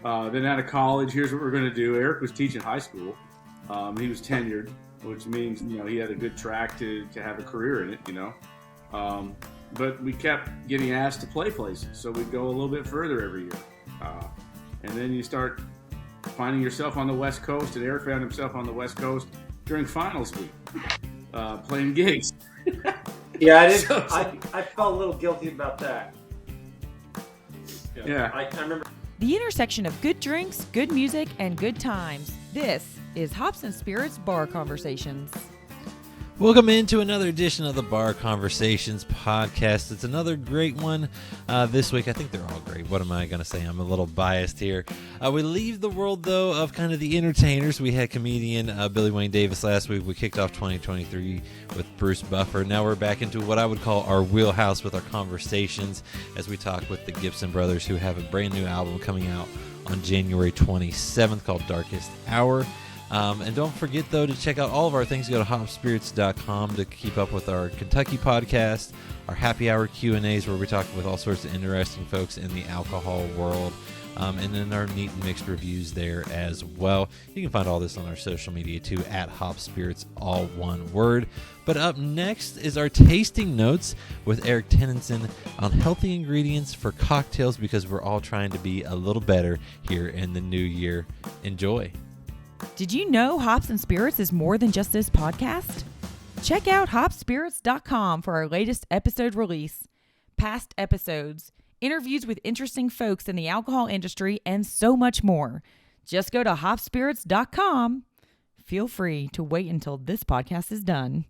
Then out of college, here's what we're going to do. Erik was teaching high school. He was tenured, which means he had a good track to have a career in it. But we kept getting asked to play places, so we'd go a little bit further every year. And then you start finding yourself on the West Coast, and Erik found himself on the West Coast during finals week, playing gigs. Yeah, I did. I felt a little guilty about that. Yeah. I remember. The intersection of good drinks, good music, and good times. This is Hops and Spirits Bar Conversations. Welcome into another edition of the Bar Conversations podcast. It's another great one this week. I think they're all great. What am I going to say? I'm a little biased here. We leave the world, though, of kind of the entertainers. We had comedian Billy Wayne Davis last week. We kicked off 2023 with Bruce Buffer. Now we're back into what I would call our wheelhouse with our conversations as we talk with the Gibson Brothers, who have a brand new album coming out on January 27th called Darkest Hour. And don't forget, though, to check out all of our things. Go to hopspirits.com to keep up with our Kentucky podcast, our happy hour Q&As where we talk with all sorts of interesting folks in the alcohol world, and then our neat and mixed reviews there as well. You can find all this on our social media, too, at hopspirits, all one word. But up next is our tasting notes with Erik Tennyson on healthy ingredients for cocktails, because we're all trying to be a little better here in the new year. Enjoy. Did you know Hops and Spirits is more than just this podcast? Check out hopspirits.com for our latest episode release, past episodes, interviews with interesting folks in the alcohol industry, and so much more. Just go to hopspirits.com. Feel free to wait until this podcast is done.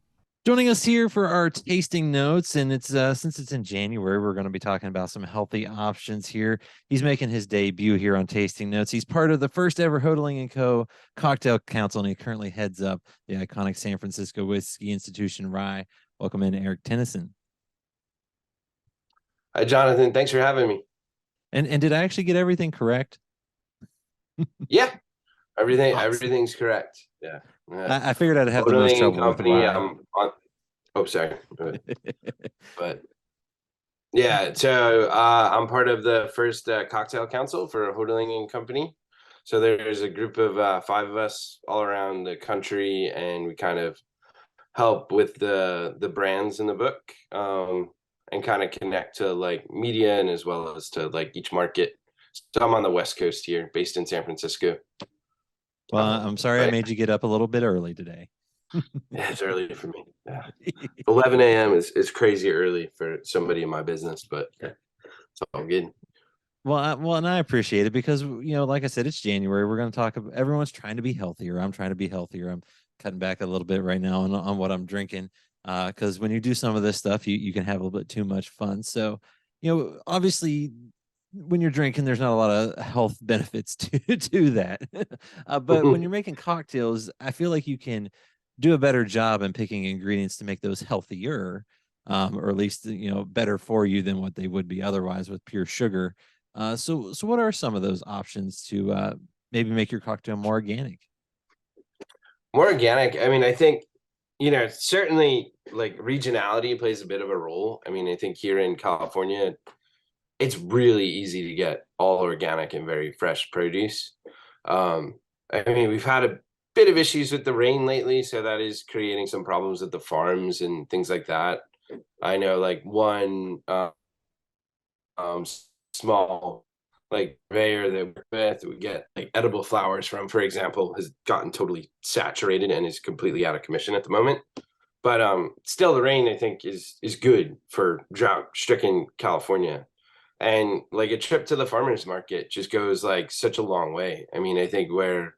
Joining us here for our tasting notes, and it's since it's in January, we're going to be talking about some healthy options here. He's making his debut here on Tasting Notes. He's part of the first ever Hodling & Co. Cocktail Council, and he currently heads up the iconic San Francisco Whiskey Institution Rye. Welcome in, Erik Tennyson. Hi, Jonathan. Thanks for having me. And did I actually get everything correct? Yeah, Awesome. Everything's correct. Yeah. I figured I'd have the most trouble company, with rye. Sorry. But yeah, so I'm part of the first cocktail council for Hodling & Company. So there's a group of 5 of us all around the country, and we kind of help with the brands in the book, and kind of connect to like media and as well as to like each market. So I'm on the West Coast here, based in San Francisco. Well, I'm sorry I made you get up a little bit early today. Yeah, it's early for me. Yeah. 11 a.m. is crazy early for somebody in my business, but it's all good. Well, and I appreciate it because, like I said, it's January. We're going to talk about everyone's trying to be healthier. I'm trying to be healthier. I'm cutting back a little bit right now on what I'm drinking, because when you do some of this stuff, you can have a little bit too much fun. So, obviously, when you're drinking, there's not a lot of health benefits to that. But when you're making cocktails, I feel like you can do a better job in picking ingredients to make those healthier, or at least, better for you than what they would be otherwise with pure sugar. So what are some of those options to maybe make your cocktail more organic? More organic. I mean, I think, certainly like regionality plays a bit of a role. I mean, I think here in California, it's really easy to get all organic and very fresh produce. I mean, we've had a bit of issues with the rain lately, so that is creating some problems at the farms and things like that. I know like one small like purveyor that we get like edible flowers from, for example, has gotten totally saturated and is completely out of commission at the moment. But still, the rain, I think, is good for drought-stricken California. And like a trip to the farmer's market just goes like such a long way. I mean, I think where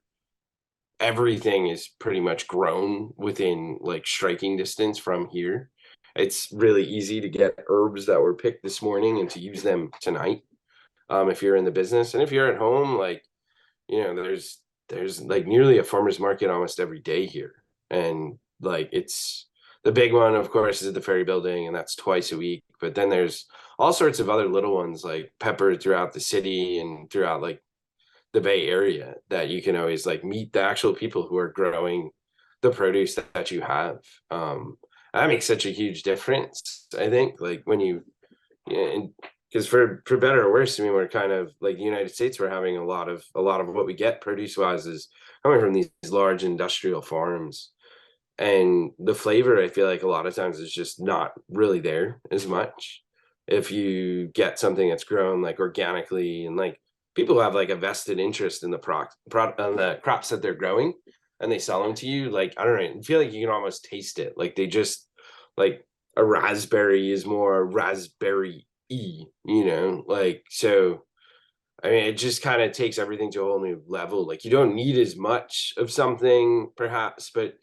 everything is pretty much grown within like striking distance from here, it's really easy to get herbs that were picked this morning and to use them tonight. If you're in the business, and if you're at home, like, there's like nearly a farmer's market almost every day here. And like, it's the big one, of course, is at the Ferry Building, and that's twice a week. But then there's all sorts of other little ones like peppered throughout the city and throughout like the Bay Area that you can always like meet the actual people who are growing the produce that you have. That makes such a huge difference. I think like when you because for better or worse, I mean, we're kind of like the United States. We're having a lot of what we get produce wise is coming from these large industrial farms, and the flavor I feel like a lot of times is just not really there as much. If you get something that's grown like organically, and like people have like a vested interest in the the crops that they're growing, and they sell them to you, like I don't know, I feel like you can almost taste it. Like they just like a raspberry is more raspberry like so. I mean, it just kind of takes everything to a whole new level. Like you don't need as much of something, perhaps, but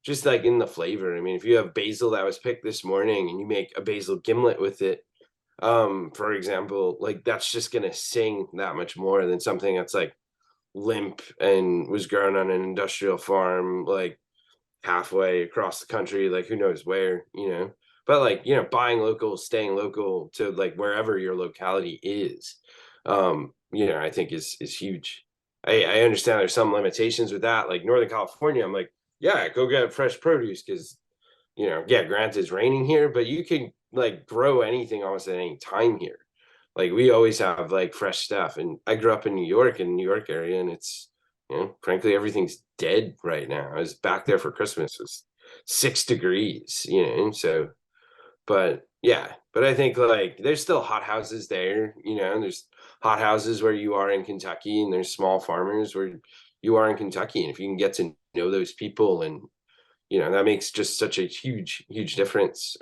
just like in the flavor. I mean, if you have basil that was picked this morning and you make a basil gimlet with it, for example, like that's just gonna sing that much more than something that's like limp and was grown on an industrial farm, like halfway across the country, like who knows where. But like, buying local, staying local to like wherever your locality is, I think is huge. I understand there's some limitations with that. Like Northern California, I'm like, yeah, go get fresh produce because yeah, granted it's raining here, but you can like grow anything almost at any time here. Like we always have like fresh stuff. And I grew up in New York, in the New York area, and it's frankly everything's dead right now. I was back there for Christmas. It was 6 degrees. So but yeah, but I think like there's still hot houses there, and there's hot houses where you are in Kentucky, and there's small farmers where you are in Kentucky. And if you can get to know those people, and that makes just such a huge, huge difference.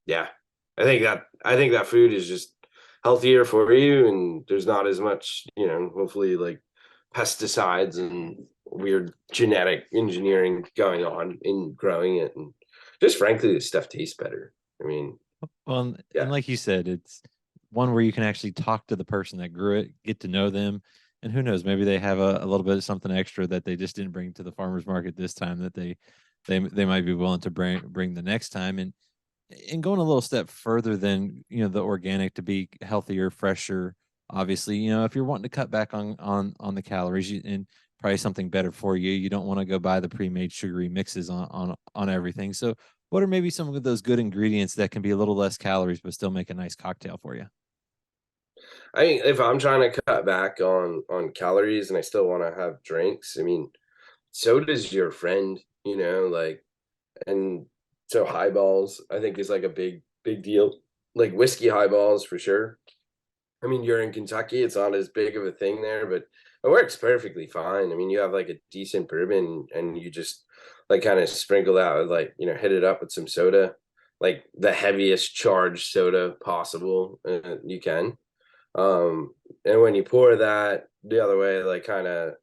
Yeah. I think that food is just healthier for you, and there's not as much, hopefully like pesticides and weird genetic engineering going on in growing it. And just frankly, the stuff tastes better. I mean, Well, and yeah. like you said, it's one where you can actually talk to the person that grew it, get to know them, and who knows, maybe they have a little bit of something extra that they just didn't bring to the farmers market this time that they might be willing to bring the next time. And going a little step further than the organic to be healthier, fresher. Obviously, if you're wanting to cut back on the calories and probably something better for you, you don't want to go buy the pre-made sugary mixes on everything. So what are maybe some of those good ingredients that can be a little less calories but still make a nice cocktail for you? I mean, if I'm trying to cut back on calories and I still want to have drinks, I mean, soda's your friend, like, and so highballs I think is like a big deal. Like whiskey highballs for sure. I mean, you're in Kentucky, it's not as big of a thing there, but it works perfectly fine. I mean, you have like a decent bourbon and you just like kind of sprinkle that with like, hit it up with some soda, like the heaviest charged soda possible. You can. And when you pour that the other way, like kind of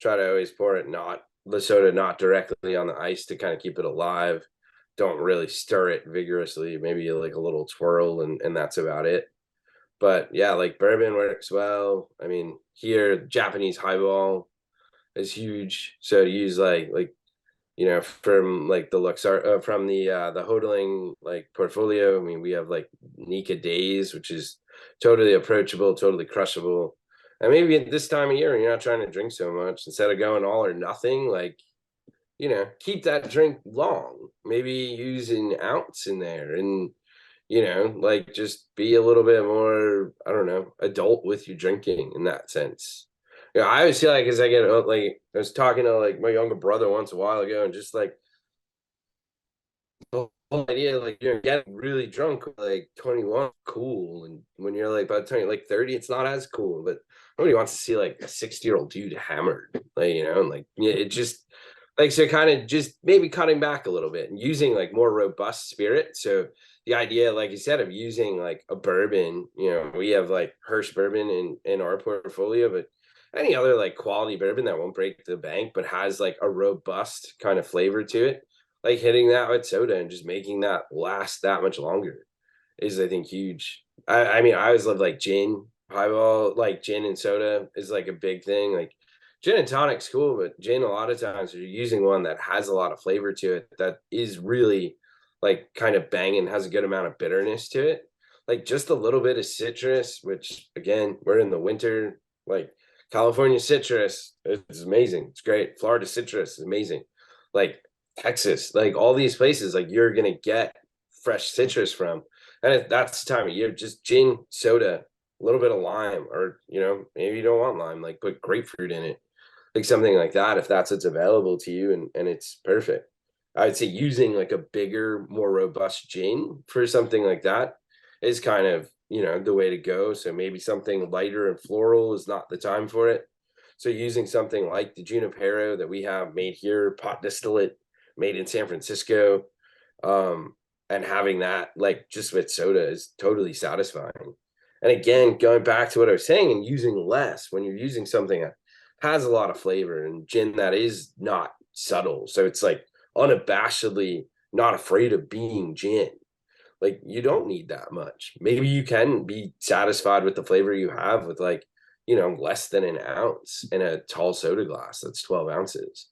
try to always pour it not the soda not directly on the ice to kind of keep it alive. Don't really stir it vigorously, maybe like a little twirl, and that's about it. But yeah, like bourbon works well. I mean, here Japanese highball is huge. So to use like from like the Luxar from the hodling like portfolio. I mean, we have like Nika Days, which is totally approachable, totally crushable. And maybe at this time of year, when you're not trying to drink so much, instead of going all or nothing, like keep that drink long. Maybe use an ounce in there, and like just be a little bit more, I don't know, adult with your drinking in that sense. I always feel like as I get like I was talking to like my younger brother once a while ago, and just like the whole idea like you're getting really drunk like 21 cool, and when you're like by the time you're like 30 it's not as cool. But nobody wants to see like a 60-year-old dude hammered, like and like it just like, so kind of just maybe cutting back a little bit and using like more robust spirit. So the idea, like you said, of using like a bourbon, we have like Hirsch bourbon in our portfolio, but any other like quality bourbon that won't break the bank but has like a robust kind of flavor to it, like hitting that with soda and just making that last that much longer is, I think, huge. I mean, I always love like gin highball, like gin and soda is like a big thing. Like gin and tonic's cool, but gin a lot of times you're using one that has a lot of flavor to it that is really like kind of banging, has a good amount of bitterness to it. Like just a little bit of citrus, which again, we're in the winter, like California citrus, it's amazing. It's great. Florida citrus is amazing. Like Texas, like all these places, like you're gonna get fresh citrus from. And that's the time of year, just gin, soda, a little bit of lime, or, maybe you don't want lime, like put grapefruit in it, like something like that, if that's what's available to you, and it's perfect. I would say using like a bigger, more robust gin for something like that is kind of, the way to go. So maybe something lighter and floral is not the time for it. So using something like the Junipero that we have made here, pot distillate, made in San Francisco, and having that like just with soda is totally satisfying. And again, going back to what I was saying, and using less when you're using something that has a lot of flavor, and gin that is not subtle. So it's like unabashedly not afraid of being gin. Like, you don't need that much. Maybe you can be satisfied with the flavor you have with like, less than an ounce in a tall soda glass that's 12 ounces.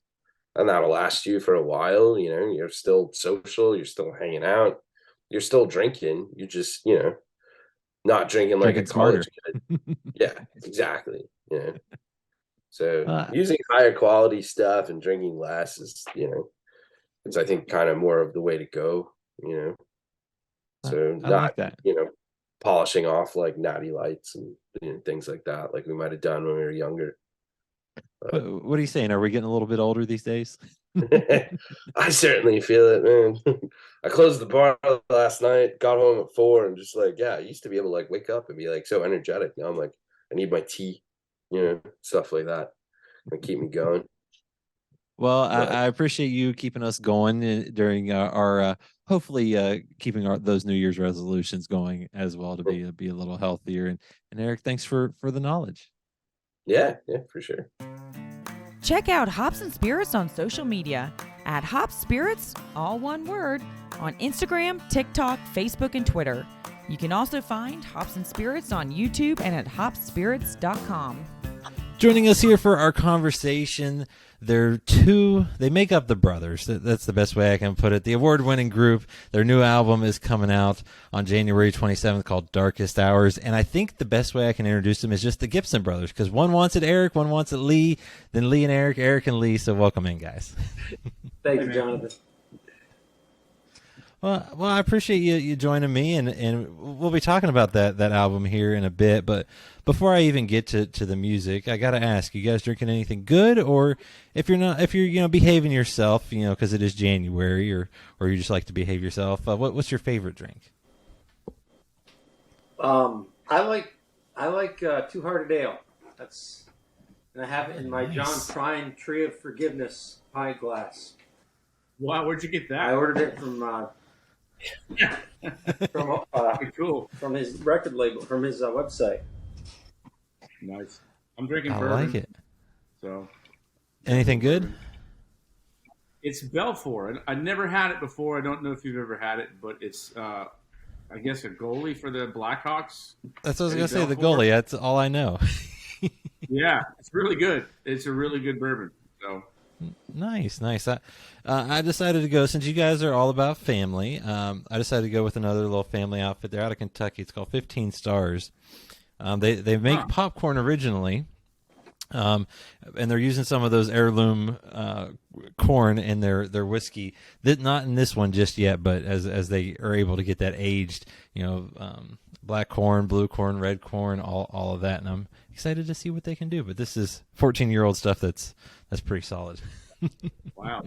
And that'll last you for a while. You're still social, you're still hanging out, you're still drinking. You're just, not drinking like Drinking a college smarter. kid. Yeah, exactly. So Uh, using higher quality stuff and drinking less is, it's, I think, kind of more of the way to go, So I not, like that. polishing off like natty lights and things like that, like we might have done when we were younger. What are you saying? Are we getting a little bit older these days? I certainly feel it, man. I closed the bar last night, got home at 4, and just like, I used to be able to like wake up and be like so energetic. Now I'm like, I need my tea, stuff like that, and keep me going. Well, But I appreciate you keeping us going during our hopefully keeping those New Year's resolutions going as well to be a little healthier. And Erik, thanks for the knowledge. yeah, for sure. Check out Hops and Spirits on social media at Hops Spirits, all one word, on Instagram, TikTok, Facebook, and Twitter. You can also find Hops and Spirits on YouTube and at hopspirits.com. Joining us here for our conversation, they make up the Brothers. That's the best way I can put it. The award-winning group. Their new album is coming out on January 27th called Darkest Hours. And I think the best way I can introduce them is just the Gibson Brothers, because one wants it Erik, one wants it Leigh, then Leigh and Erik and Leigh. So welcome in, guys. Thank you, Jonathan. Well, I appreciate you joining me, and we'll be talking about that album here in a bit. But before I even get to the music, I got to ask, you guys drinking anything good, or if you're behaving yourself, because it is January, or you just like to behave yourself, what's your favorite drink? I like Two Hearted Ale. And I have it in my John Prine Tree of Forgiveness pint glass. Wow, where'd you get that? I ordered it from Cool. from his record label, from his website. Nice. I'm drinking I bourbon. like it. So, Anything good? it's Belfour. I never had it before. I don't know if you've ever had it, but it's, I guess, a goalie for the Blackhawks. That's what I was Eddie gonna say. The Belfour. goalie. That's all I know. Yeah, it's really good. It's a really good bourbon. So, Nice. I decided to go, since you guys are all about family, I decided to go with another little family outfit. They're out of Kentucky. It's called 15 Stars. They make popcorn originally, and they're using some of those heirloom corn in their whiskey. Not in this one just yet, but as they are able to get that aged, black corn, blue corn, red corn, all of that, and I'm excited to see what they can do. But this is 14-year-old stuff that's pretty solid. wow.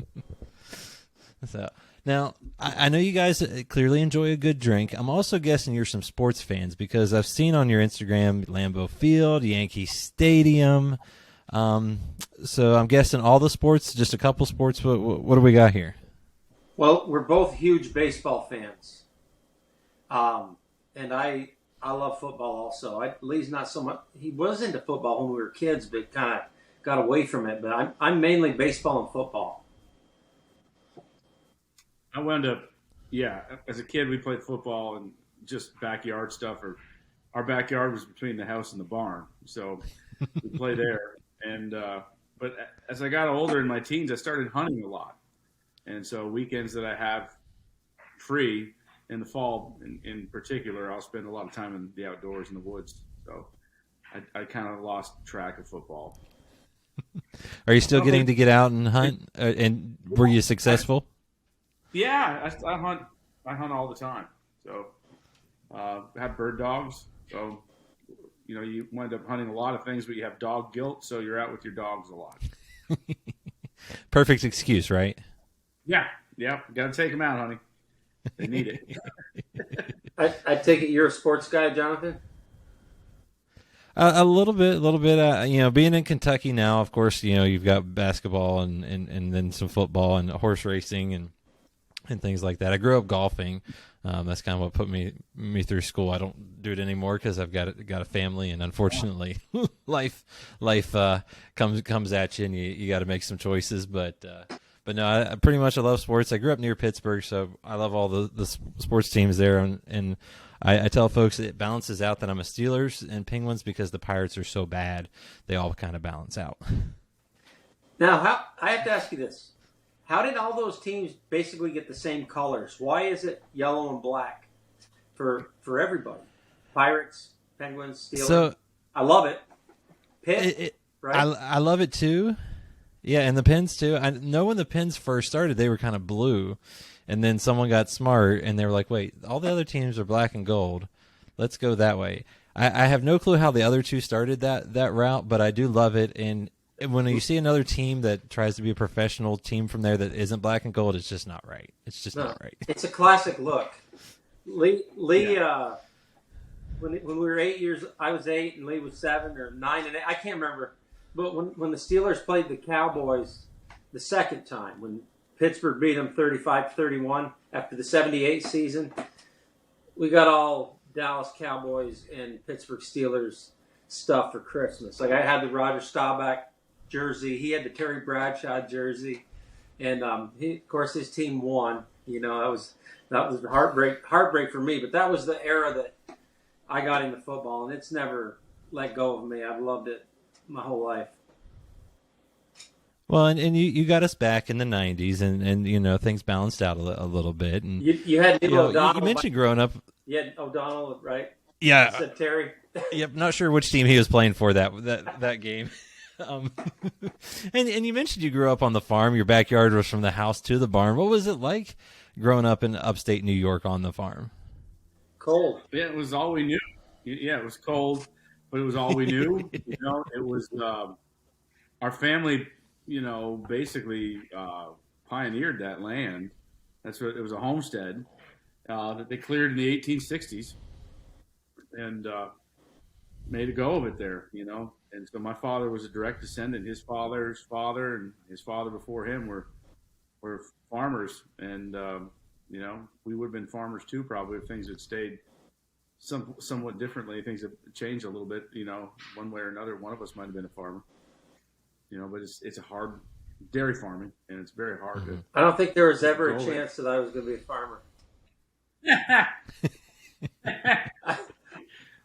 So now I know you guys clearly enjoy a good drink. I'm also guessing you're some sports fans, because I've seen on your Instagram Lambeau Field, Yankee Stadium. So I'm guessing all the sports, just a couple sports. What do we got here? Well, we're both huge baseball fans, and I love football also. Lee's not so much. He was into football when we were kids, but kind of got away from it. But I'm mainly baseball and football. I wound up, as a kid, we played football and just backyard stuff. Or our backyard was between the house and the barn, so we play there. And but as I got older in my teens, I started hunting a lot, and so weekends that I have free in the fall, in particular, I'll spend a lot of time in the outdoors in the woods. So I kind of lost track of football. Are you still getting to get out and hunt? And were you successful? Yeah, I hunt all the time. So have bird dogs. So, you wind up hunting a lot of things, but you have dog guilt, so you're out with your dogs a lot. Perfect excuse, right? Yeah. Got to take them out, honey. They need it. I take it you're a sports guy, Jonathan? A little bit. Being in Kentucky now, of course, you've got basketball and then some football and horse racing and things like that. I grew up golfing. That's kind of what put me through school. I don't do it anymore because I've got a family, and unfortunately, life comes at you, and you got to make some choices. But no, I pretty much I love sports. I grew up near Pittsburgh, so I love all the sports teams there, and I tell folks it balances out that I'm a Steelers and Penguins because the Pirates are so bad. They all kind of balance out. Now, I have to ask you this. How did all those teams basically get the same colors? Why is it yellow and black for everybody? Pirates, Penguins, Steelers. So, I love it. Pitt, right? I love it too. Yeah, and the Pens too. I know when the Pens first started, they were kind of blue, and then someone got smart and they were like, "Wait, all the other teams are black and gold. Let's go that way." I have no clue how the other two started that route, but I do love it. And when you see another team that tries to be a professional team from there that isn't black and gold, it's just not right. It's just not right. It's a classic look. Leigh, when we were 8 years, I was 8 and Leigh was 7 or 9 and 8. I can't remember. But when the Steelers played the Cowboys the second time, when Pittsburgh beat them 35-31 after the 78 season, we got all Dallas Cowboys and Pittsburgh Steelers stuff for Christmas. Like I had the Roger Staubach jersey. He had the Terry Bradshaw jersey. And of course his team won. That was heartbreak for me. But that was the era that I got into football, and it's never let go of me. I've loved it my whole life. Well, and you got us back in the 90s, and things balanced out a little bit. And you had O'Donnell. You mentioned growing up. You had O'Donnell, right? Yeah. You said Terry. Yep. Not sure which team he was playing for that game. And you mentioned you grew up on the farm. Your backyard was from the house to the barn. What was it like growing up in upstate New York on the farm? Cold. Yeah, it was all we knew. Yeah, it was cold, but it was all we knew. It was our family. Basically pioneered that land. That's what it was, a homestead that they cleared in the 1860s and made a go of it there. And so my father was a direct descendant. His father's father and his father before him were farmers, and we would have been farmers too probably if things had stayed somewhat differently. Things have changed a little bit. One way or another, one of us might have been a farmer. But it's a hard dairy farming, and it's very hard to. I don't think there was ever a chance that I was going to be a farmer.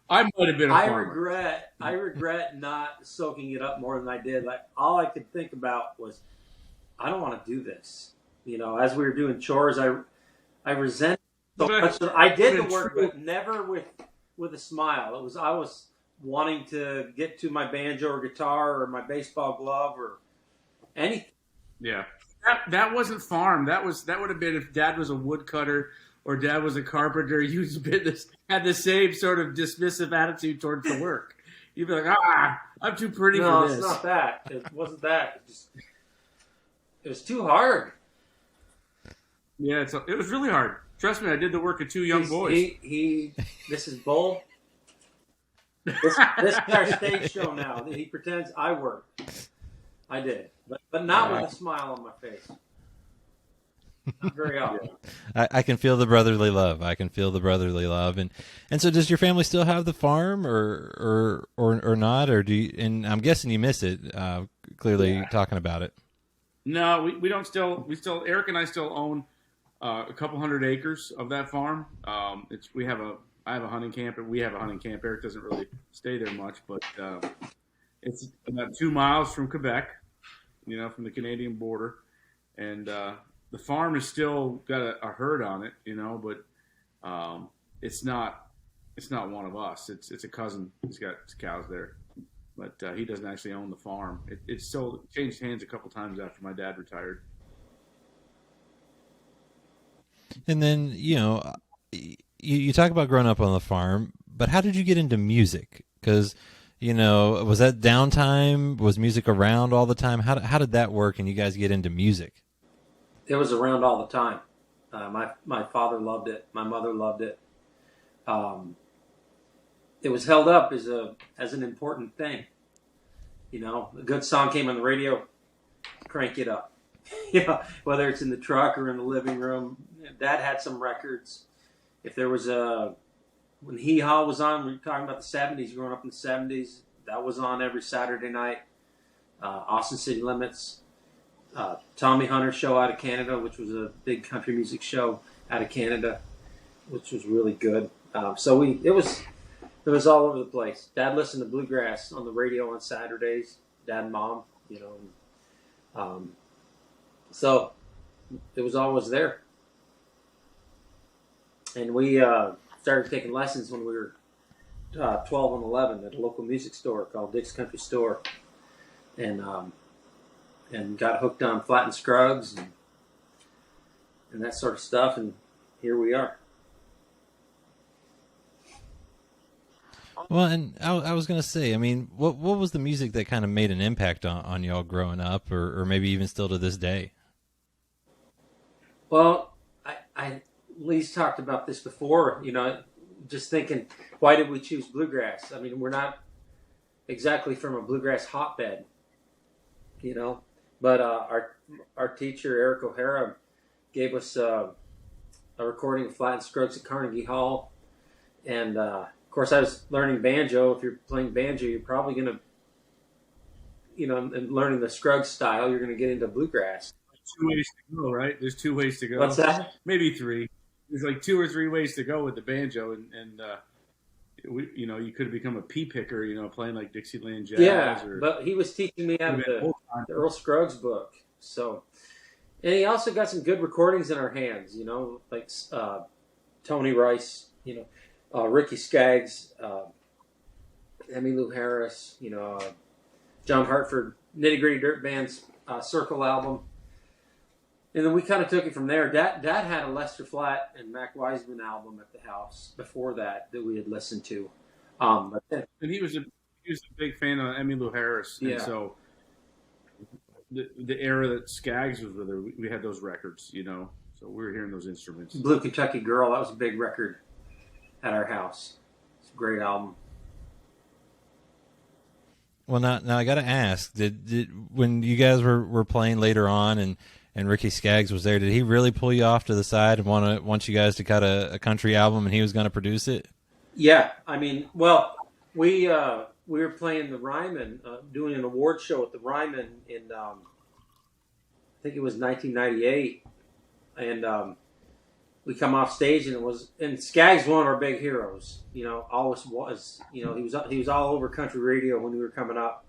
I might have been a farmer. I regret not soaking it up more than I did. Like all I could think about was, I don't want to do this. As we were doing chores, I resented so much. I did the work, but never with a smile. I was wanting to get to my banjo or guitar or my baseball glove or anything. Yeah, that wasn't farm. That would have been if Dad was a woodcutter or Dad was a carpenter. You'd had the same sort of dismissive attitude towards the work. You'd be like, I'm too pretty for this. No, it's not that. It wasn't that. It was too hard. Yeah, it was really hard. Trust me, I did the work of two young boys. This is Bull. This is our stage show now. He pretends I work. I did, but not with a smile on my face. Not very often. I can feel the brotherly love. And so, does your family still have the farm, or not, or do you? And I'm guessing you miss it. Clearly, talking about it. No, we don't. Erik and I still own a couple hundred acres of that farm. I have a hunting camp, and we have a hunting camp. Erik doesn't really stay there much, but it's about 2 miles from Quebec, from the Canadian border. And the farm has still got a herd on it, but it's not one of us. It's a cousin. He's got cows there, but he doesn't actually own the farm. It still changed hands a couple times after my dad retired. And then, you talk about growing up on the farm, but how did you get into music? Because, was that downtime? Was music around all the time? How did that work and you guys get into music? It was around all the time. My father loved it. My mother loved it. It was held up as an important thing. A good song came on the radio, crank it up. Whether it's in the truck or in the living room. Dad had some records. If there was when Hee Haw was on, we were talking about the 70s, growing up in the 70s, that was on every Saturday night. Austin City Limits, Tommy Hunter show out of Canada, which was a big country music show out of Canada, which was really good. So it was all over the place. Dad listened to bluegrass on the radio on Saturdays. Dad and Mom, so it was always there. And we started taking lessons when we were 12 and 11 at a local music store called Dick's Country Store, and got hooked on Flat and Scruggs and that sort of stuff. And here we are. Well, and I was going to say, I mean, what was the music that kind of made an impact on y'all growing up, or maybe even still to this day? Well, Leigh's talked about this before, just thinking, why did we choose bluegrass? I mean, we're not exactly from a bluegrass hotbed, but our teacher, Eric O'Hara, gave us a recording of Flat and Scruggs at Carnegie Hall. And, of course, I was learning banjo. If you're playing banjo, you're probably going to, and learning the Scruggs style, you're going to get into bluegrass. 2 ways to go, right? There's 2 ways to go. What's that? Maybe 3. There's like 2 or 3 ways to go with the banjo, and you could have become a pea picker, playing like Dixieland jazz. Yeah, or, but he was teaching me out of the Earl Scruggs book. So, and he also got some good recordings in our hands, like Tony Rice, Ricky Skaggs, Emmylou Harris, John Hartford, Nitty Gritty Dirt Band's Circle album. And then we kind of took it from there. Dad had a Lester Flatt and Mac Wiseman album at the house before that we had listened to. But then, and he was a big fan of Emmylou Harris. And so the era that Skaggs was with her, we had those records, So we were hearing those instruments. Blue Kentucky Girl, that was a big record at our house. It's a great album. Well, now I got to ask, did when you guys were playing later on and Ricky Skaggs was there, did he really pull you off to the side and want you guys to cut a country album and he was going to produce it? Yeah, I mean, well, we were playing the Ryman, doing an award show at the Ryman in I think it was 1998, and we come off stage and Skaggs was one of our big heroes. Always was. He was all over country radio when we were coming up.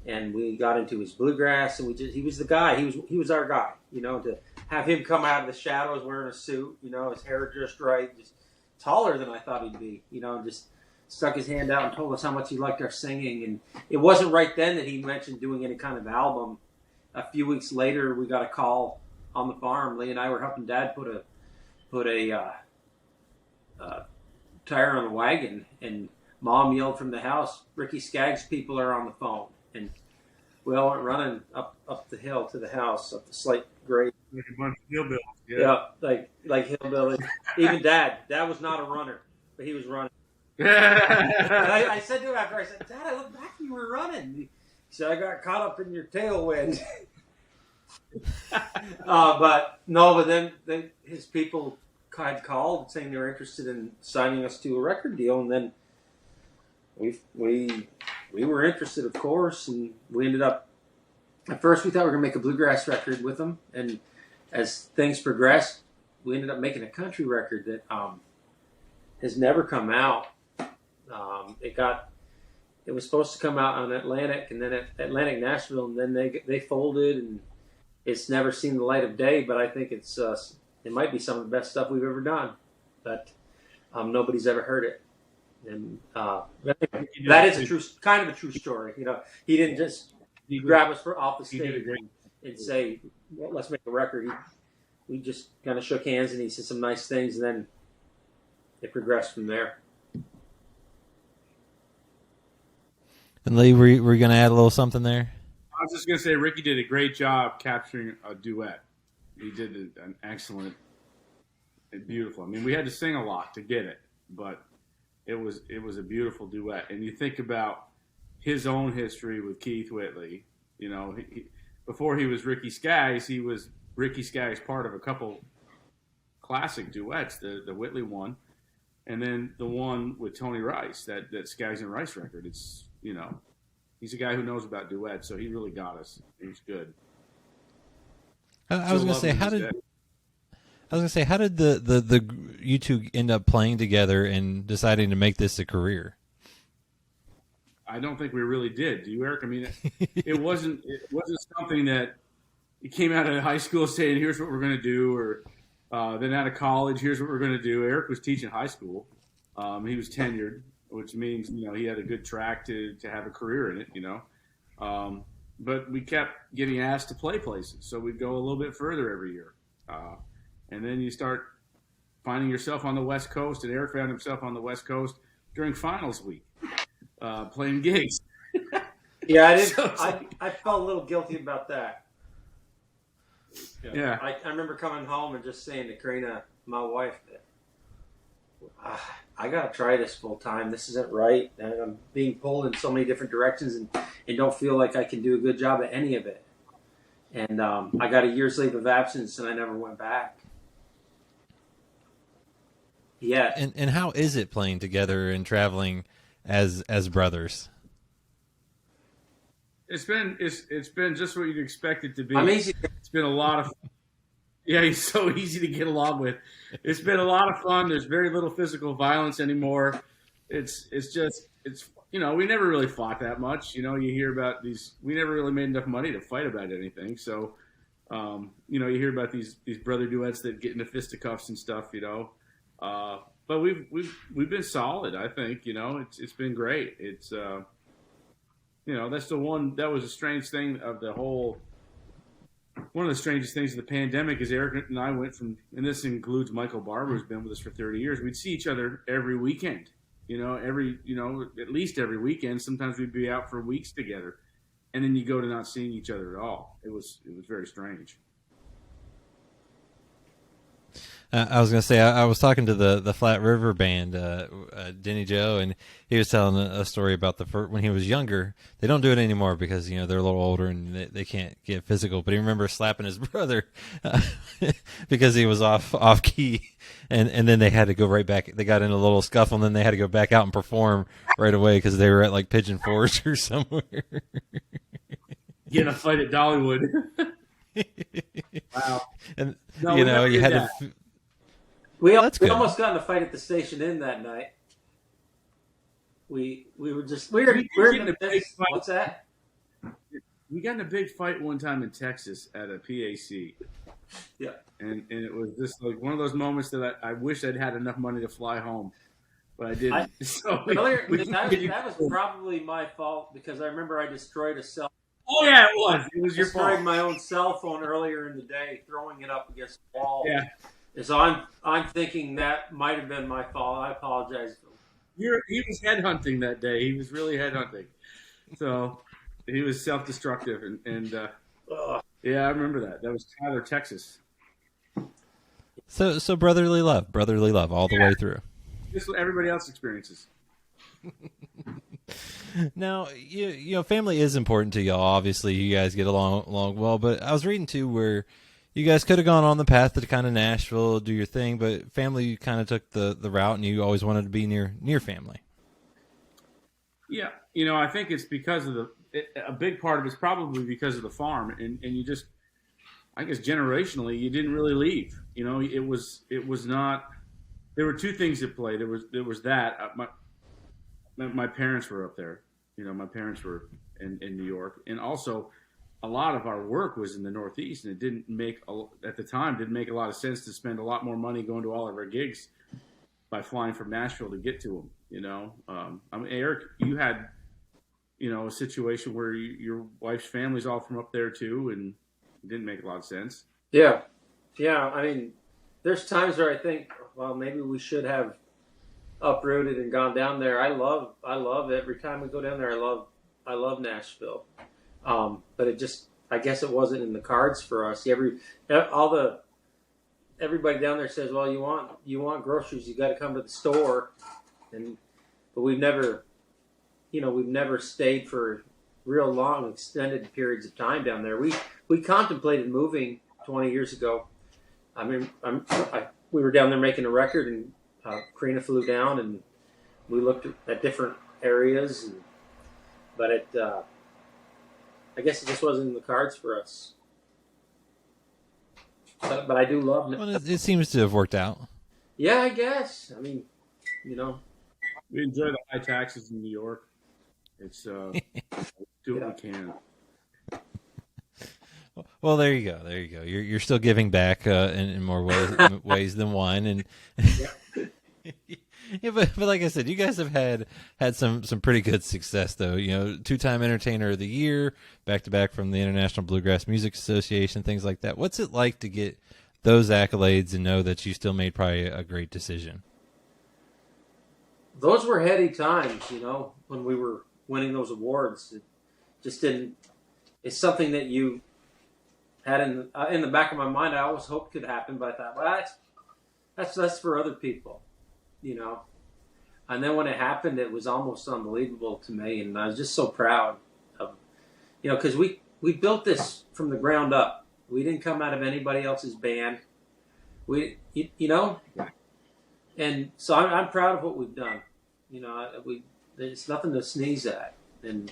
And we got into his bluegrass, and he was the guy. He was our guy, to have him come out of the shadows wearing a suit, his hair just right, just taller than I thought he'd be, just stuck his hand out and told us how much he liked our singing. And it wasn't right then that he mentioned doing any kind of album. A few weeks later, we got a call on the farm. Leigh and I were helping Dad put a tire on the wagon, and Mom yelled from the house, "Ricky Skaggs people are on the phone." And we all went running up the hill to the house, up the slight grade. Like a bunch of hillbillies. Yeah, like hillbillies. Even Dad was not a runner, but he was running. I said to him after, I said, "Dad, I looked back and you were running." He said, "I got caught up in your tailwind." But then his people had called saying they were interested in signing us to a record deal, and then we were interested, of course, and we ended up, at first we thought we were going to make a bluegrass record with them, and as things progressed, we ended up making a country record that has never come out. It was supposed to come out on Atlantic, and then at Atlantic Nashville, and then they folded, and it's never seen the light of day, but I think it might be some of the best stuff we've ever done, but nobody's ever heard it. And that is kind of a true story. He didn't just grab us off the stage and say, "Well, let's make a record." We just kind of shook hands, and he said some nice things, and then it progressed from there. And Leigh, were you going to add a little something there? I was just going to say Ricky did a great job capturing a duet. He did an excellent and beautiful. I mean, we had to sing a lot to get it, but it was a beautiful duet. And you think about his own history with Keith Whitley. You know, before he was Ricky Skaggs, he was Ricky Skaggs part of a couple classic duets, the Whitley one, and then the one with Tony Rice, that Skaggs and Rice record. It's, you know, he's a guy who knows about duets, so he really got us. He was good. I was going to say, how did the you two end up playing together and deciding to make this a career? I don't think we really did. Do you, Eric? I mean, it wasn't something that it came out of high school saying, "Here's what we're going to do," or then out of college, "Here's what we're going to do." Eric was teaching high school. He was tenured, which means, you know, he had a good track to have a career in it. You know, but we kept getting asked to play places, so we'd go a little bit further every year, and then you start finding yourself on the West Coast, and Eric found himself on the West Coast during finals week. Playing gigs. Yeah, I did. I felt a little guilty about that. Yeah. I remember coming home and just saying to Karina, my wife, that I got to try this full time. This isn't right. And I'm being pulled in so many different directions and don't feel like I can do a good job at any of it. And I got a year's leave of absence and I never went back. Yeah. And how is it playing together and traveling as brothers? It's been just what you'd expect it to be. I'm easy. It's been a lot of he's so easy to get along with. It's been a lot of fun. There's very little physical violence anymore. It's you know, we never really fought that much. You know, you hear about these, we never really made enough money to fight about anything. So you know, you hear about these brother duets that get into fisticuffs and stuff, you know. But we've been solid, I think. You know, it's been great. It's you know, that was a strange thing of the whole. One of the strangest things of the pandemic is Eric and I went from, and this includes Michael Barber, who's been with us for 30 years. We'd see each other every weekend. You know, at least every weekend. Sometimes we'd be out for weeks together, and then you go to not seeing each other at all. It was very strange. I was going to say, I was talking to the Flat River band, Denny Joe, and he was telling a story about when he was younger. They don't do it anymore because, you know, they're a little older and they can't get physical. But he remembers slapping his brother because he was off key, and then they had to go right back. They got in a little scuffle, and then they had to go back out and perform right away because they were at like Pigeon Forge or somewhere. Get in a fight at Dollywood. Wow. And No, you we know, never you did had that. to. We That's good. almost got in a fight at the Station Inn that night. We were just We we're did in get in a big fight. What's that? We got in a big fight one time in Texas at a PAC. Yeah. And it was just like one of those moments that I wish I'd had enough money to fly home, but I didn't. That was probably my fault because I remember I destroyed a cell. Oh yeah, it was. It was your Destroyed fault. my own cell phone earlier in the day, throwing it up against the wall. Yeah. And so I'm thinking that might have been my fault. I apologize. He was headhunting that day. He was really headhunting. So he was self-destructive, and yeah, I remember that. That was Tyler, Texas. So brotherly love all the way through. Just what everybody else experiences. Now, you know, family is important to y'all. Obviously, you guys get along well. But I was reading too where you guys could have gone on the path to kind of Nashville, do your thing, but family kind of took the route, and you always wanted to be near family. Yeah, you know, I think it's because of a big part of it's probably because of the farm, and you just, I guess generationally, you didn't really leave. You know, it was not. There were two things at play. There was that my parents were up there. You know, my parents were in New York, and also a lot of our work was in the Northeast, and it didn't make at the time didn't make a lot of sense to spend a lot more money going to all of our gigs by flying from Nashville to get to them. You know, I mean, Eric, you had, you know, a situation where your wife's family's all from up there too, and it didn't make a lot of sense. Yeah. I mean, there's times where I think, well, maybe we should have uprooted and gone down there. I love every time we go down there. I love Nashville. But I guess it wasn't in the cards for us. Everybody down there says, well, you want groceries, you got to come to the store. But we've never stayed for real long, extended periods of time down there. We contemplated moving 20 years ago. I mean, we were down there making a record, and Karina flew down, and we looked at different areas, but I guess it just wasn't in the cards for us. But I do love it. Well, it seems to have worked out. Yeah, I guess. I mean, we enjoy the high taxes in New York. It's do what we can. Well, there you go. There you go. You're still giving back in more ways than one, and yeah, but like I said, you guys have had some pretty good success, though. 2-time Entertainer of the Year, back to back from the International Bluegrass Music Association, things like that. What's it like to get those accolades and know that you still made probably a great decision? Those were heady times, when we were winning those awards. It just didn't. It's something that you had in the back of my mind. I always hoped could happen, but I thought, well, that's for other people. And then when it happened, it was almost unbelievable to me, and I was just so proud of, because we built this from the ground up. We didn't come out of anybody else's band. And so I'm proud of what we've done. There's nothing to sneeze at. And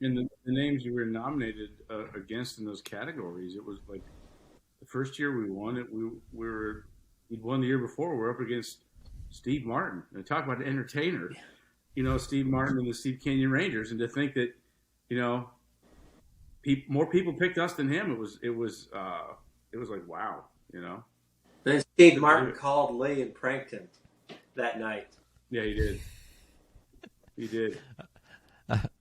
the names you were nominated against in those categories, it was like the first year we won it. We'd won the year before. We're up against Steve Martin. And talk about an entertainer, Steve Martin and the Steve Canyon Rangers. And to think that, more people picked us than him, it was like, wow, Then Steve Martin called Leigh and pranked him that night. Yeah, he did. He did.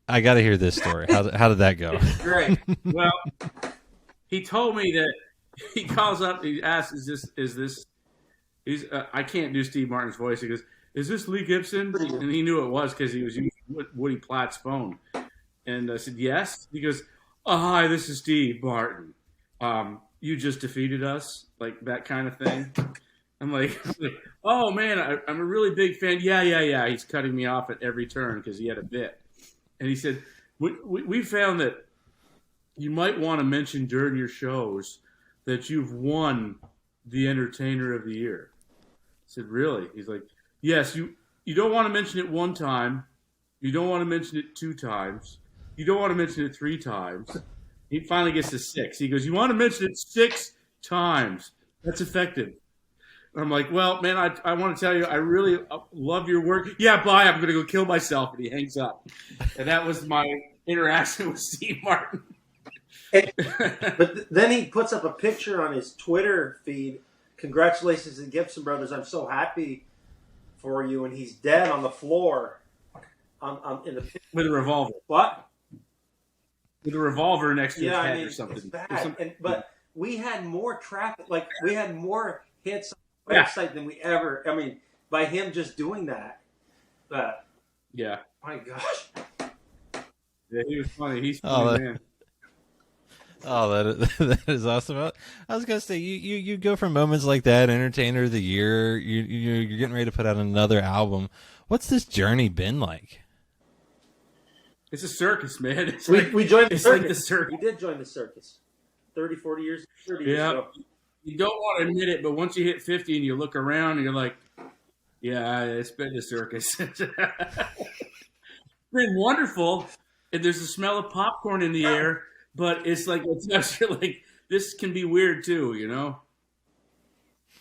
I got to hear this story. How did that go? Great. Well, he told me that he calls up. He asks, "Is this?" I can't do Steve Martin's voice. He goes, "Is this Leigh Gibson?" And he knew it was because he was using Woody Platt's phone. And I said, "Yes." He goes, "Oh, hi, this is Steve Martin. You just defeated us," like that kind of thing. I'm like, "Oh man, I'm a really big fan." Yeah. He's cutting me off at every turn because he had a bit. And he said, we found that you might want to mention during your shows that you've won the Entertainer of the Year. I said, really? He's like, yes, you don't want to mention it one time. You don't want to mention it 2 times. You don't want to mention it 3 times. He finally gets to 6. He goes, you want to mention it 6 times. That's effective. I'm like, well, man, I want to tell you, I really love your work. Yeah, bye. I'm going to go kill myself. And he hangs up. And that was my interaction with Steve Martin. But then he puts up a picture on his Twitter feed. Congratulations to Gibson Brothers. I'm so happy for you. And he's dead on the floor. In the with a revolver. What? With a revolver next to his head or something. It's bad. But we had more traffic. Like, we had more hits on the website than we ever. I mean, by him just doing that. Yeah. My gosh. Yeah, he was funny. He's funny, man. Oh, that is awesome. I was gonna say you go from moments like that, Entertainer of the Year. You're getting ready to put out another album. What's this journey been like? It's a circus, man. We joined the circus. Like the circus. We did join the circus. 30 years ago. You don't want to admit it, but once you hit 50 and you look around and you're like, yeah, it's been the circus. It's been wonderful. And there's a smell of popcorn in the air, but it's like, this can be weird too,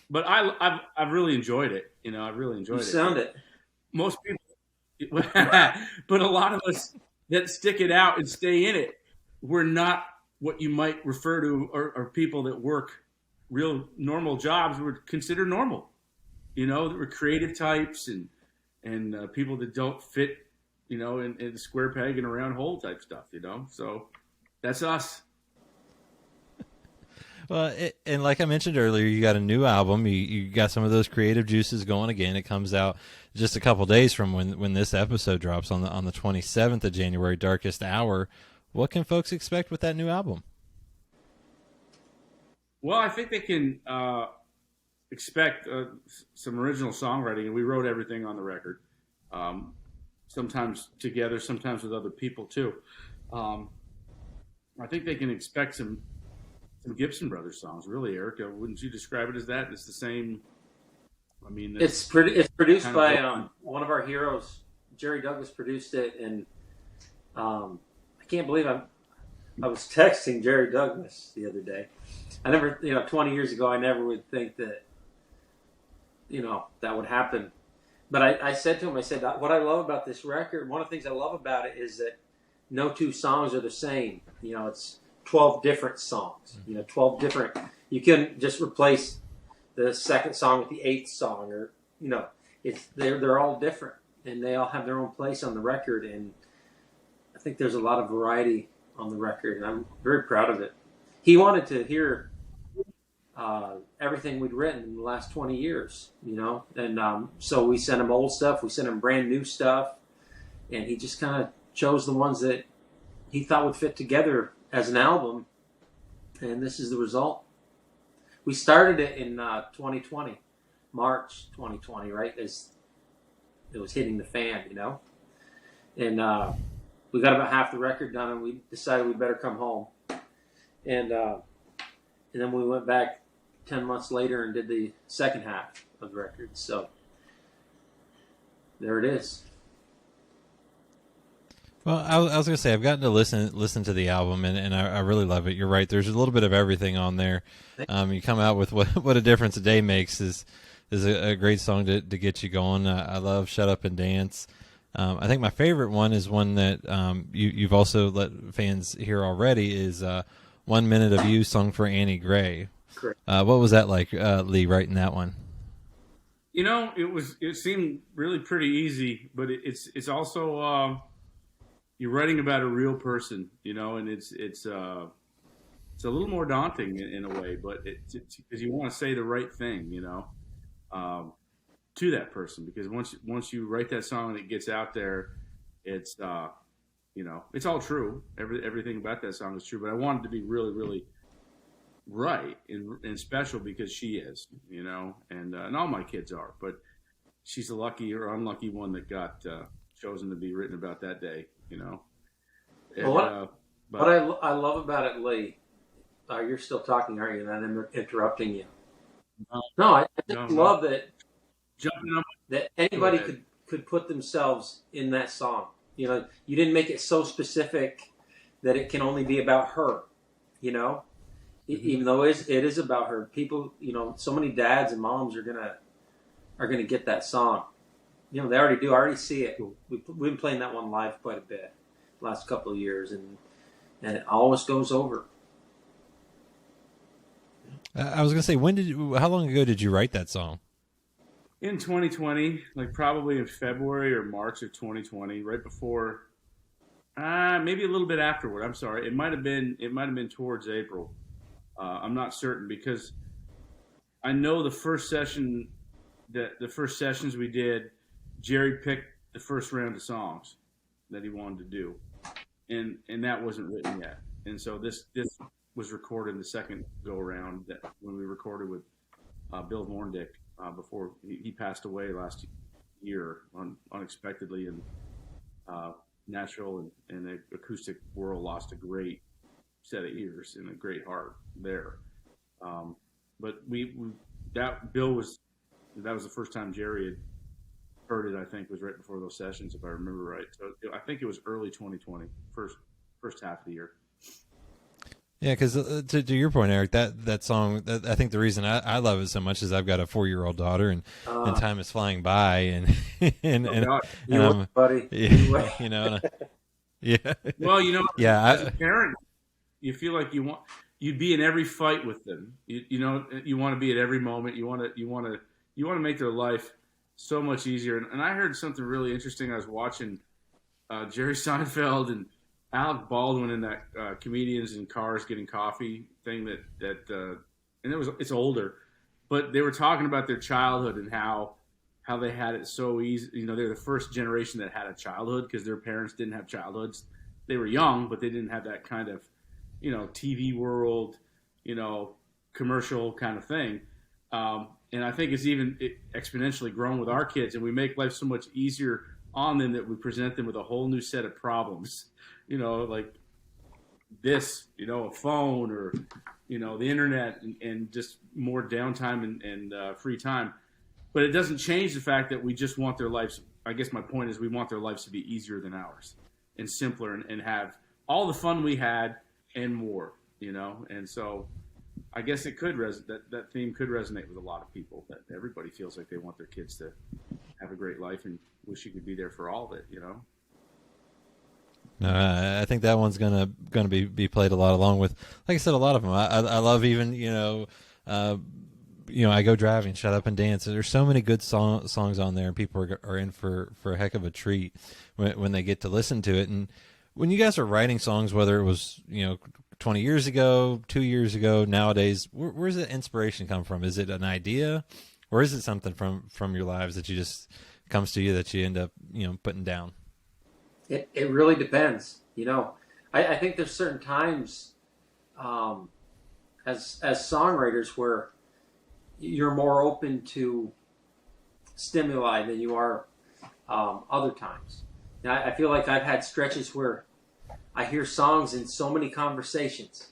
But I've really enjoyed it. I've really enjoyed it. You sound it. Most people, but a lot of us that stick it out and stay in it, we're not what you might refer to are people that work real normal jobs would consider normal. That were creative types and people that don't fit, in the square peg and a round hole type stuff, So that's us. Well, and like I mentioned earlier, you got a new album. You got some of those creative juices going again. It comes out just a couple days from when this episode drops on the 27th of January, Darkest Hour. What can folks expect with that new album? Well, I think they can expect some original songwriting, and we wrote everything on the record. Sometimes together, sometimes with other people too. I think they can expect some Gibson Brothers songs. Really, Erik, wouldn't you describe it as that? It's the same. I mean, it's produced by one of our heroes. Jerry Douglas produced it, and I can't believe I was texting Jerry Douglas the other day. I never, 20 years ago, I never would think that, that would happen. But I said to him, I said, what I love about this record, one of the things I love about it is that no two songs are the same. It's 12 different songs. 12 different. You couldn't just replace the second song with the eighth song, or they're all different, and they all have their own place on the record. And I think there's a lot of variety on the record, and I'm very proud of it. He wanted to hear everything we'd written in the last 20 years, and so we sent him old stuff, we sent him brand new stuff, and he just kind of chose the ones that he thought would fit together as an album, and this is the result. We started it in 2020, March 2020, right as it was hitting the fan, and we got about half the record done, and we decided we better come home, and then we went back 10 months later and did the second half of the record. So there it is. Well, I was going to say, I've gotten to listen to the album, and I really love it. You're right. There's a little bit of everything on there. You come out with what a difference a day makes is a great song to get you going. I love Shut Up and Dance. I think my favorite one is one that you've also let fans hear already is 1 Minute of You, sung for Annie Gray. Correct. What was that like, Leigh, writing that one? It seemed really pretty easy, but it's also you're writing about a real person, and it's a little more daunting in a way, but it's because you want to say the right thing, to that person, because once you write that song and it gets out there, it's it's all true. Everything about that song is true, but I wanted to be really, really right and special because she is, and all my kids are, but she's a lucky or unlucky one that got chosen to be written about that day, And, well, what I love about it, Leigh, you're still talking, aren't you? And I'm interrupting you. No, I just love that. Jumping up. That anybody could put themselves in that song. You didn't make it so specific that it can only be about her. Even though it is about her. People, so many dads and moms are gonna get that song. They already do. I already see it. We've been playing that one live quite a bit the last couple of years, and it always goes over. I was gonna say, how long ago did you write that song? In 2020, like probably in February or March of 2020, right before, maybe a little bit afterward. I'm sorry, it might have been towards April. I'm not certain because I know the first sessions we did, Jerry picked the first round of songs that he wanted to do, and that wasn't written yet. And so this was recorded the second go around that when we recorded with Bill Vorndick before he passed away last year unexpectedly, and Nashville and the acoustic world lost a great set of ears and a great heart there. But that was the first time Jerry had heard it. I think was right before those sessions, if I remember right. So I think it was early 2020, first half of the year. Yeah, because to your point, Erik, that song, I think the reason I love it so much is I've got a 4-year-old daughter, and time is flying by, and buddy, yeah. Well, yeah, as a parent, you feel like you'd be in every fight with them. You want to be at every moment. You want to make their life so much easier. And I heard something really interesting. I was watching Jerry Seinfeld and Alec Baldwin in that comedians in cars getting coffee thing and it's older, but they were talking about their childhood and how they had it so easy. You know, they're the first generation that had a childhood because their parents didn't have childhoods. They were young, but they didn't have that kind of, TV world, commercial kind of thing. And I think it's even exponentially grown with our kids, and we make life so much easier on them that we present them with a whole new set of problems, like this, a phone or, the internet and just more downtime and free time. But it doesn't change the fact that we just want their lives. I guess my point is we want their lives to be easier than ours and simpler and have all the fun we had and more, and so I guess it could that theme could resonate with a lot of people, that everybody feels like they want their kids to have a great life and wish you could be there for all of it, I think that one's gonna be played a lot along with, like I said, a lot of them. I love even I Go Driving, Shut Up and Dance. There's so many good songs on there, and people are in for a heck of a treat when they get to listen to it. And when you guys are writing songs, whether it was 20 years ago, 2 years ago, nowadays, where's the inspiration come from? Is it an idea, or is it something from your lives that you just comes to you that you end up putting down? It really depends. I think there's certain times as songwriters where you're more open to stimuli than you are other times. Now, I feel like I've had stretches where I hear songs in so many conversations,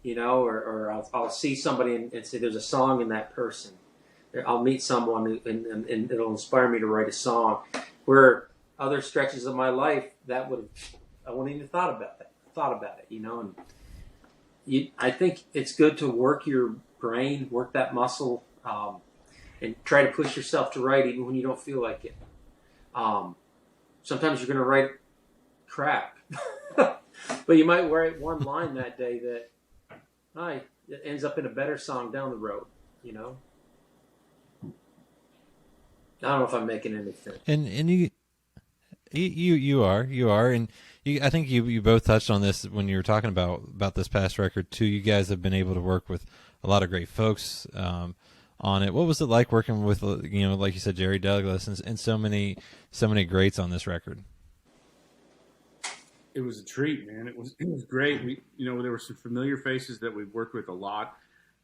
or I'll see somebody and say there's a song in that person. I'll meet someone and it'll inspire me to write a song. Where other stretches of my life I wouldn't even thought about it, And I think it's good to work your brain, work that muscle, and try to push yourself to write even when you don't feel like it. Sometimes you're going to write crap, but you might write one line that day that it ends up in a better song down the road. I don't know if I'm making any sense. And you are, and I think you both touched on this when you were talking about this past record too. You guys have been able to work with a lot of great folks on it. What was it like working with like you said, Jerry Douglas and so many greats on this record? It was a treat, man. It was great. There were some familiar faces that we've worked with a lot.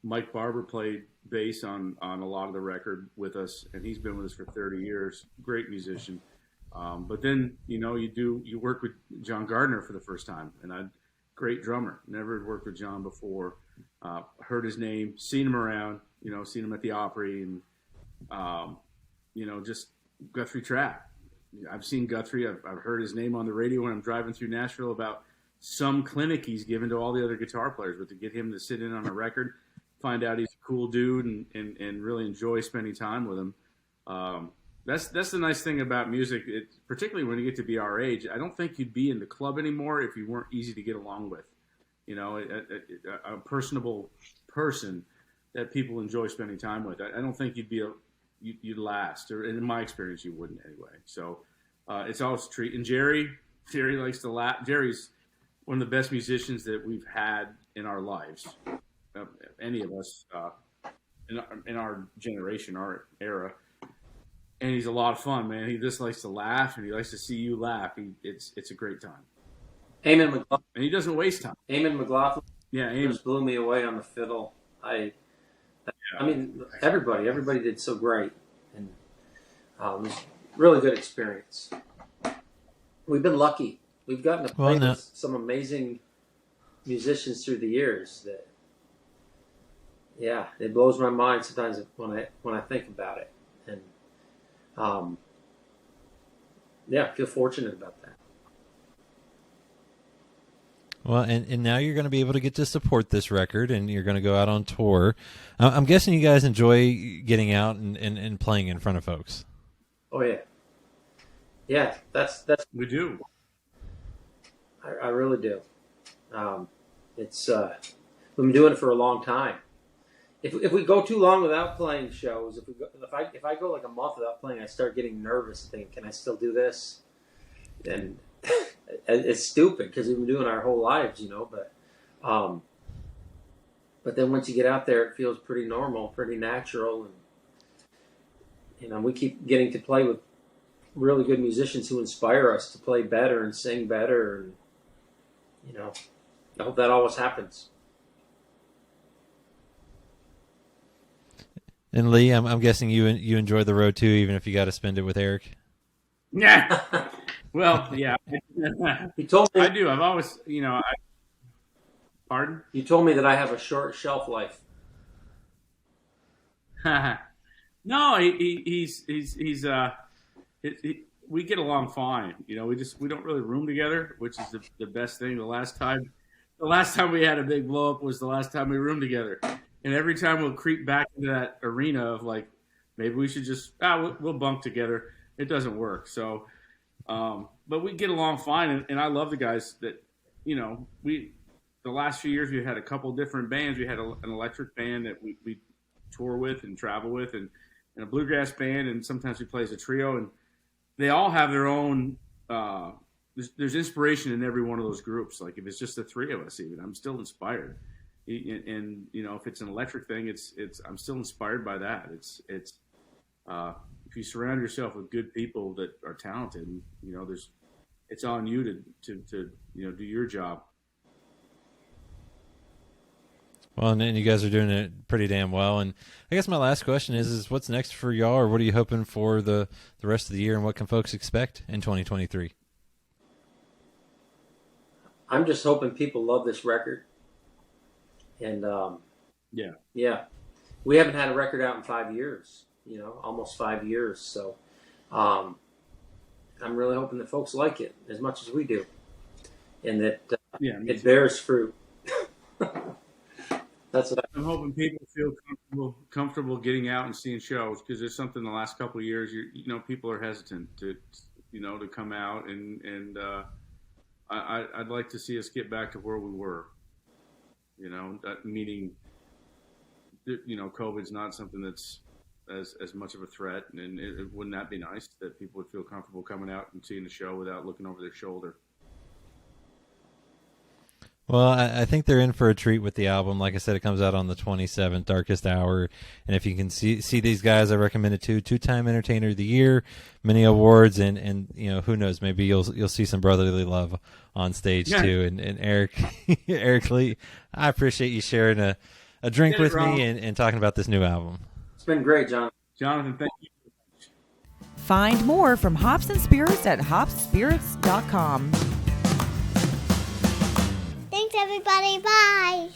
Mike Barber played bass on a lot of the record with us, and he's been with us for 30 years. Great musician. But then, you work with John Gardner for the first time, and great drummer. Never had worked with John before. Heard his name, seen him around, seen him at the Opry, and, just Guthrie Trapp. I've seen Guthrie. I've heard his name on the radio when I'm driving through Nashville about some clinic he's given to all the other guitar players, but to get him to sit in on a record, find out he's a cool dude and really enjoy spending time with him. That's the nice thing about music, particularly when you get to be our age. I don't think you'd be in the club anymore if you weren't easy to get along with. A personable person that people enjoy spending time with. I don't think you'd last, or in my experience, you wouldn't anyway. So it's always a treat. And Jerry likes to laugh. Jerry's one of the best musicians that we've had in our lives, any of us in our generation, our era. And he's a lot of fun, man. He just likes to laugh, and he likes to see you laugh. It's a great time. Eamon McLaughlin. And he doesn't waste time. Eamon McLaughlin. Yeah, Eamon just blew me away on the fiddle. I mean, everybody did so great, and it was a really good experience. We've been lucky. We've gotten to play with some amazing musicians through the years. It blows my mind sometimes when I think about it, and I feel fortunate about that. Well, and now you're going to be able to get to support this record, and you're going to go out on tour. I'm guessing you guys enjoy getting out and playing in front of folks. Oh yeah, yeah. That's we do. I really do. It's we've been doing it for a long time. If we go too long without playing shows, if I go like a month without playing, I start getting nervous, thinking, can I still do this? And it's stupid because we've been doing it our whole lives, you know. But then once you get out there, it feels pretty normal, pretty natural, and you know, we keep getting to play with really good musicians who inspire us to play better and sing better, and you know, I hope that always happens. And Leigh, I'm guessing you enjoy the road too, even if you got to spend it with Erik. Yeah. Well, yeah. He told me I do. I've always, pardon? You told me that I have a short shelf life. No, we get along fine. You know, we don't really room together, which is the best thing. The last time we had a big blow up was the last time we roomed together. And every time we'll creep back into that arena of like, maybe we should just, we'll bunk together. It doesn't work. So, but we get along fine. And I love the guys that, you know, the last few years we had a couple different bands. We had an electric band that we tour with and travel with, and a bluegrass band. And sometimes we play as a trio, and they all have their own, there's inspiration in every one of those groups. Like if it's just the three of us, even, I'm still inspired. And you know, if it's an electric thing, it's I'm still inspired by that. It's if you surround yourself with good people that are talented, you know, it's on you to you know, do your job. Well, and you guys are doing it pretty damn well. And I guess my last question is what's next for y'all, or what are you hoping for the rest of the year, and what can folks expect in 2023? I'm just hoping people love this record. And yeah, we haven't had a record out in 5 years, you know, almost 5 years. So I'm really hoping that folks like it as much as we do, and that it bears fruit. That's what I'm hoping people feel comfortable getting out and seeing shows, because there's something the last couple of years, you know, people are hesitant to come out, and I'd like to see us get back to where we were. You know, that meaning, you know, COVID's not something that's as much of a threat, and wouldn't that be nice that people would feel comfortable coming out and seeing the show without looking over their shoulder? Well, I think they're in for a treat with the album. Like I said, it comes out on the 27th, Darkest Hour. And if you can see these guys, I recommend it too. 2-time Entertainer of the Year, many awards, and you know, who knows, maybe you'll see some brotherly love on stage too. And Erik Leigh, I appreciate you sharing a drink with me and talking about this new album. It's been great, Jonathan, thank you. Find more from Hops and Spirits at hopspirits.com. Thanks, everybody. Bye.